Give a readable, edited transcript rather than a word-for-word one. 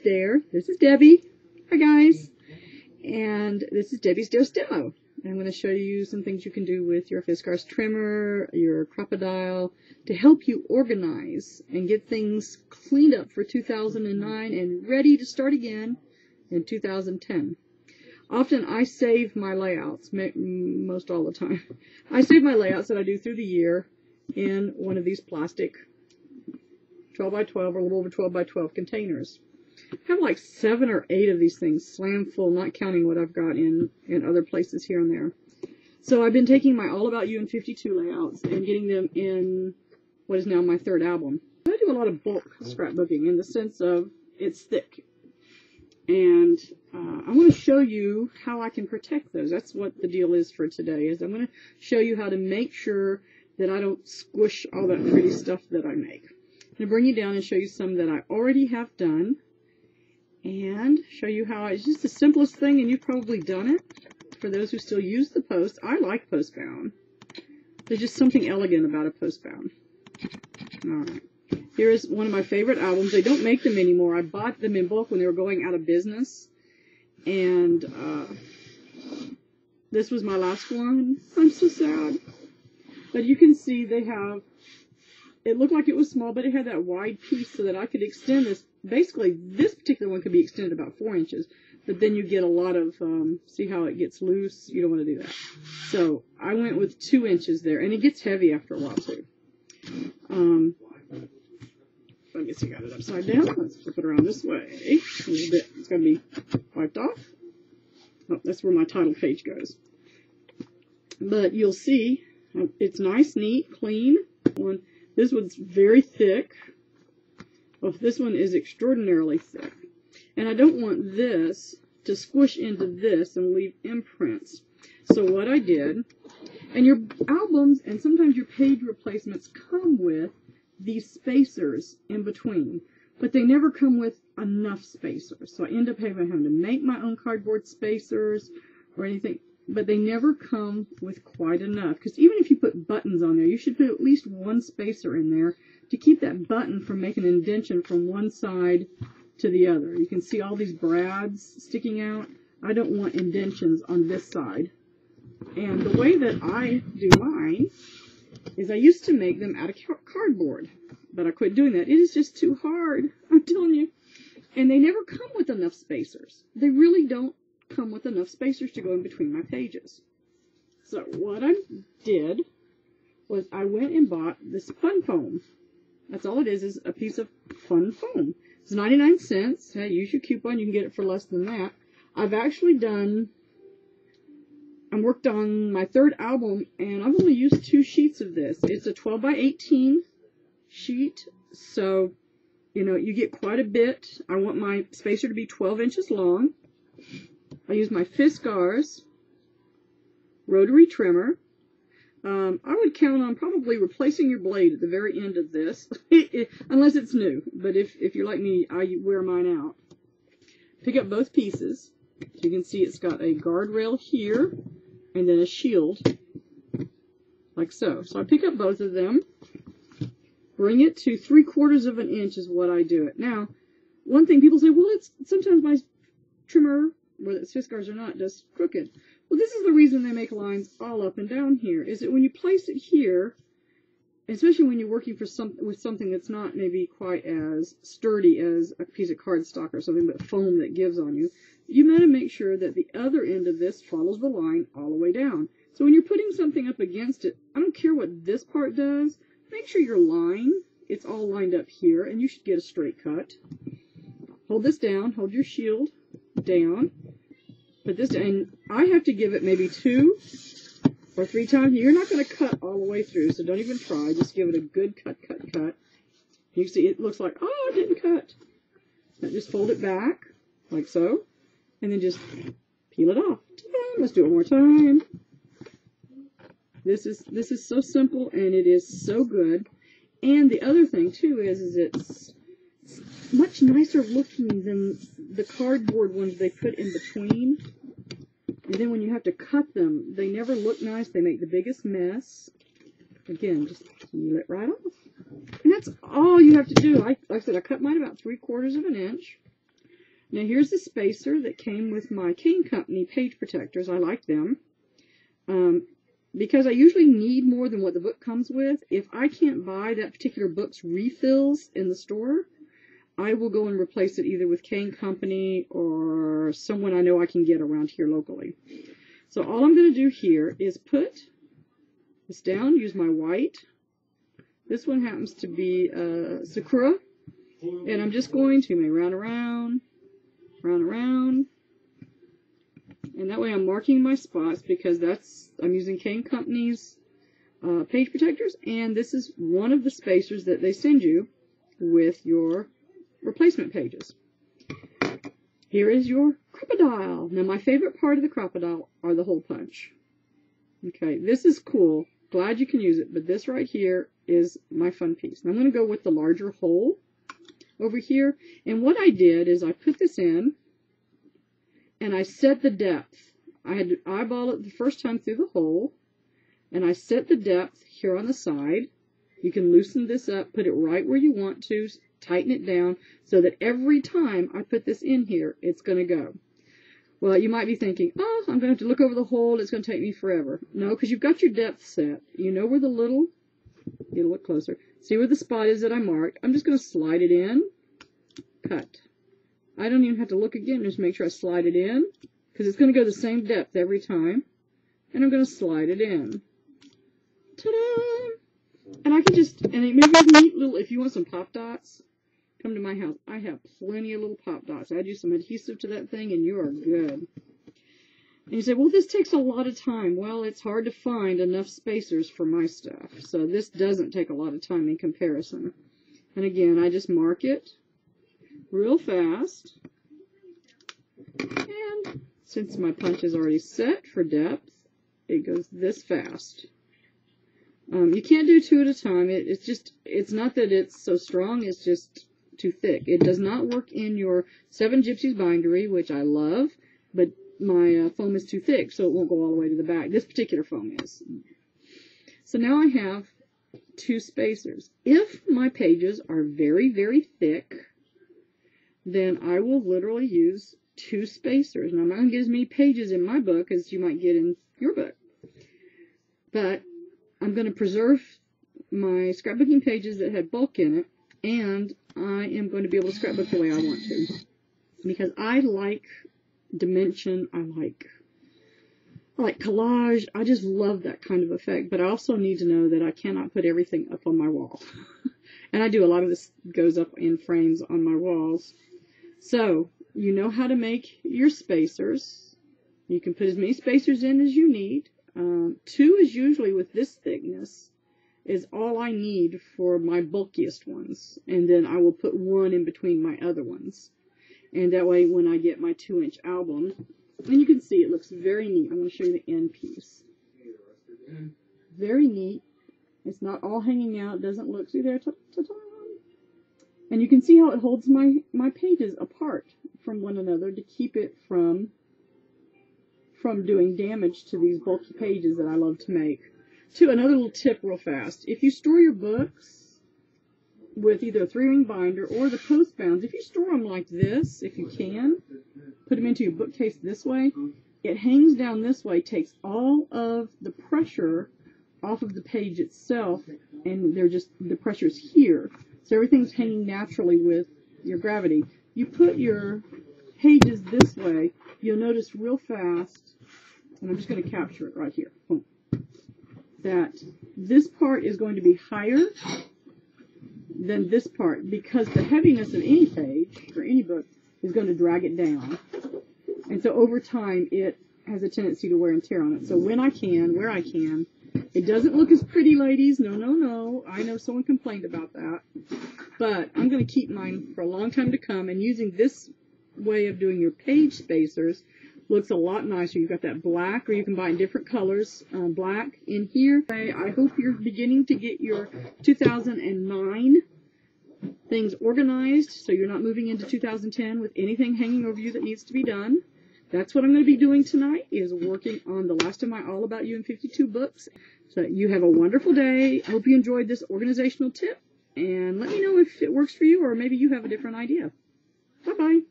Dare. This is Debbie. Hi guys. And this is Debbie's Dare's demo. And I'm going to show you some things you can do with your Fiskars trimmer, your crocodile, to help you organize and get things cleaned up for 2009 and ready to start again in 2010. Often I save my layouts, most all the time. I save my layouts that I do through the year in one of these plastic 12 by 12 or a little over 12 by 12 containers. I have like 7 or 8 of these things slam full, not counting what I've got in other places here and there. So I've been taking my All About You in 52 layouts and getting them in what is now my 3rd album. I do a lot of bulk scrapbooking in the sense of it's thick. And I want to show you how I can protect those. That's what the deal is for today, is I'm going to show you how to make sure that I don't squish all that pretty stuff that I make. I'm going to bring you down and show you some that I already have done and show you how it's just the simplest thing, and you've probably done it. For those who still use the post, I like postbound. There's just something elegant about a postbound. Alright. Here is one of my favorite albums. They don't make them anymore. I bought them in bulk when they were going out of business. And this was my last one. I'm so sad. But you can see they have, it looked like it was small, but it had that wide piece so that I could extend this. Basically, this particular one could be extended about 4 inches. But then you get a lot of, see how it gets loose? You don't want to do that. So I went with 2 inches there. And it gets heavy after a while, too. Let me see, I got it upside down. Let's flip it around this way a little bit. It's going to be wiped off. Oh, that's where my title page goes. But you'll see it's nice, neat, clean. This one's very thick. Well, this one is extraordinarily thick. And I don't want this to squish into this and leave imprints. So what I did, and your albums and sometimes your page replacements come with these spacers in between, but they never come with enough spacers. So I end up having to make my own cardboard spacers or anything, but they never come with quite enough. Because even if you put buttons on there, you should put at least 1 spacer in there to keep that button from making an indentation from one side to the other. You can see all these brads sticking out. I don't want indentions on this side. And the way that I do mine is I used to make them out of cardboard, but I quit doing that. It is just too hard, I'm telling you. And they never come with enough spacers. They really don't come with enough spacers to go in between my pages. So what I did was I went and bought this fun foam. That's all it is a piece of fun foam. It's 99 cents. Hey, use your coupon, you can get it for less than that. I've actually I worked on my 3rd album, and I've only used 2 sheets of this. It's a 12 by 18 sheet, so, you know, you get quite a bit. I want my spacer to be 12 inches long. I use my Fiskars rotary trimmer. I would count on probably replacing your blade at the very end of this, unless it's new. But if you're like me, I wear mine out. Pick up both pieces. You can see it's got a guardrail here, and then a shield, like so. So I pick up both of them, bring it to 3/4 of an inch is what I do it. Now, one thing people say, well, it's sometimes my trimmer, whether it's Fiskars or not, does crooked. Well, this is the reason they make lines all up and down here, is that when you place it here, especially when you're working with something that's not maybe quite as sturdy as a piece of cardstock or something, but foam that gives on you, you want to make sure that the other end of this follows the line all the way down. So when you're putting something up against it, I don't care what this part does, make sure your line, it's all lined up here, and you should get a straight cut. Hold this down, hold your shield down, put this down, and I have to give it maybe 2 or 3 times. You're not going to cut all the way through, so don't even try. Just give it a good cut. You can see it looks like, oh, it didn't cut. Now just fold it back, like so, and then just peel it off. Let's do it one more time. This is so simple, and it is so good. And the other thing, too, is it's much nicer looking than the cardboard ones they put in between. And then when you have to cut them, they never look nice. They make the biggest mess. Again, just peel it right off. And that's all you have to do. Like I said, I cut mine about 3/4 of an inch. Now here's the spacer that came with my Cane Company page protectors. I like them. Because I usually need more than what the book comes with. If I can't buy that particular book's refills in the store, I will go and replace it either with Cane Company or someone I know I can get around here locally. So all I'm going to do here is put this down, use my white. This one happens to be Sakura. And I'm just going to make round around, round around. And that way I'm marking my spots because I'm using Cane Company's page protectors. And this is one of the spacers that they send you with your replacement pages. Here is your crocodile. Now my favorite part of the crocodile are the hole punch. Okay, this is cool. Glad you can use it, but this right here is my fun piece. And I'm going to go with the larger hole over here. And what I did is I put this in and I set the depth. I had to eyeball it the first time through the hole, and I set the depth here on the side. You can loosen this up, put it right where you want to, tighten it down so that every time I put this in here, it's going to go. Well, you might be thinking, oh, I'm going to have to look over the hole. It's going to take me forever. No, because you've got your depth set. You know where the little, get a look closer, see where the spot is that I marked. I'm just going to slide it in, cut. I don't even have to look again, just make sure I slide it in, because it's going to go the same depth every time. And I'm going to slide it in. Ta-da! And I can just, and it makes a neat little, if you want some pop dots, come to my house. I have plenty of little pop dots. Add you some adhesive to that thing and you are good. And you say, well, this takes a lot of time. Well, it's hard to find enough spacers for my stuff. So this doesn't take a lot of time in comparison. And again, I just mark it real fast. And since my punch is already set for depth, it goes this fast. You can't do two at a time. It's not that it's so strong, it's just too thick. It does not work in your 7 Gypsies bindery, which I love, but my foam is too thick, so it won't go all the way to the back. This particular foam is. So now I have 2 spacers. If my pages are very, very thick, then I will literally use 2 spacers. Now, I'm not going to get as many pages in my book as you might get in your book. But I'm going to preserve my scrapbooking pages that had bulk in it, and I am going to be able to scrapbook the way I want to. Because I like dimension, I like collage, I just love that kind of effect, but I also need to know that I cannot put everything up on my wall. And I do a lot of this goes up in frames on my walls. So, you know how to make your spacers. You can put as many spacers in as you need. 2 is usually, with this thickness, is all I need for my bulkiest ones. And then I will put 1 in between my other ones. And that way, when I get my 2-inch album, and you can see it looks very neat. I'm going to show you the end piece. Very neat. It's not all hanging out. Doesn't look, see there? Ta-ta-ta. And you can see how it holds my pages apart from one another to keep it from doing damage to these bulky pages that I love to make. Another little tip real fast. If you store your books with either a 3-ring binder or the post bounds, if you store them like this, if you can, put them into your bookcase this way, it hangs down this way, takes all of the pressure off of the page itself, and the pressure's here. So everything's hanging naturally with your gravity. You put your pages this way, you'll notice real fast, and I'm just going to capture it right here, that this part is going to be higher than this part, because the heaviness of any page or any book is going to drag it down. And so over time, it has a tendency to wear and tear on it. So when I can, where I can, it doesn't look as pretty, ladies. No, no, no. I know someone complained about that. But I'm going to keep mine for a long time to come. And using this way of doing your page spacers looks a lot nicer. You've got that black, or you can buy in different colors, black in here. I hope you're beginning to get your 2009 things organized, so you're not moving into 2010 with anything hanging over you that needs to be done. That's what I'm going to be doing tonight, is working on the last of my All About You in 52 books. So you have a wonderful day. I hope you enjoyed this organizational tip, and let me know if it works for you, or maybe you have a different idea. Bye-bye.